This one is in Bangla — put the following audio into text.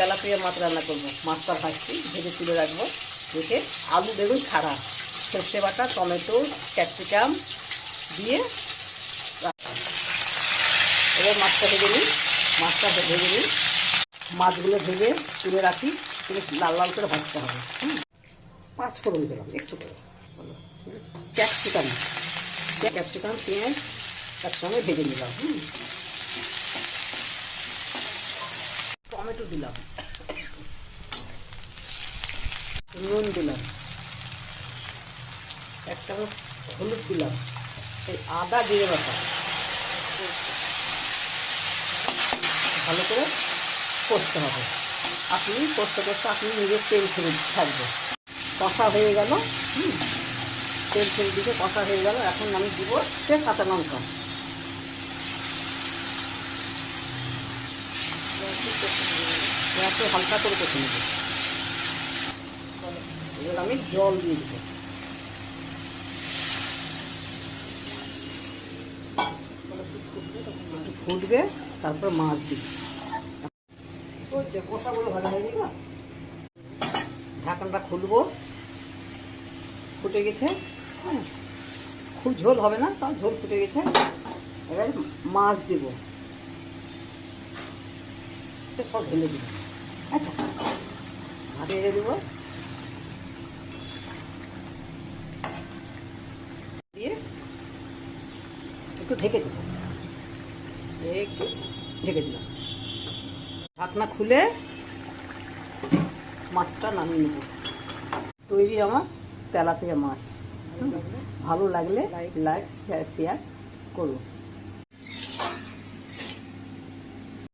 তেলাপিয়া মাছ রান্না করবো। মাছটা ভাজছি, ভেজে তুলে রাখবো। রেখে আলু বেগুন ছাড়া সর্ষে বাটা টমেটো ক্যাপসিকাম দিয়ে এবার মাছটা ভেজে নিই। মাছটা ভেজে নিই, মাছগুলো ভেজে তুলে রাখি, তুলে লাল লাল করে ভাজতে হবে। 5 ফোড়ন দিলাম একটু করে, ক্যাপসিকাম ক্যাপসিকাম পেঁয়াজ একসঙ্গে ভেজে নিলাম। টমেটো দিলাম, নুন দিলাম, 1 চামচ হলুদ দিলাম, এই আদা জিরে বাটা ভালো করে কষতে হবে। আপনি কষতে কষতে আপনি নিজের তেল ছেড়ে থাকবে। কষা হয়ে গেল, তেল ছেড়ে দিকে কষা হয়ে গেল। এখন আমি দিব সে কাঁচা লঙ্কা, গ্যাসে হালকা করে কষে নেব। এবার আমি জল দিয়ে দেবো। ফুটবে, তারপর মাছ দিই। কষাগুলো ভালো হয়ে গেল, ঢাকনটা খুলবো। ফুটে গেছে, খুব ঝোল হবে না, তাও ঝোল ফুটে গেছে। এবার মাছ দেবো, সব ঢেলে দেবো। আচ্ছা, ঢেলে দেবো, দিয়ে একটু ঢেকে দেবো। একটু ঢেকে দিলাম, ঢাকনা খুলে মাছটা নামিয়ে নেব। তৈরি আমার তেলাপিয়া মাছ। ভালো লাগলে লাইক শেয়ার করুন।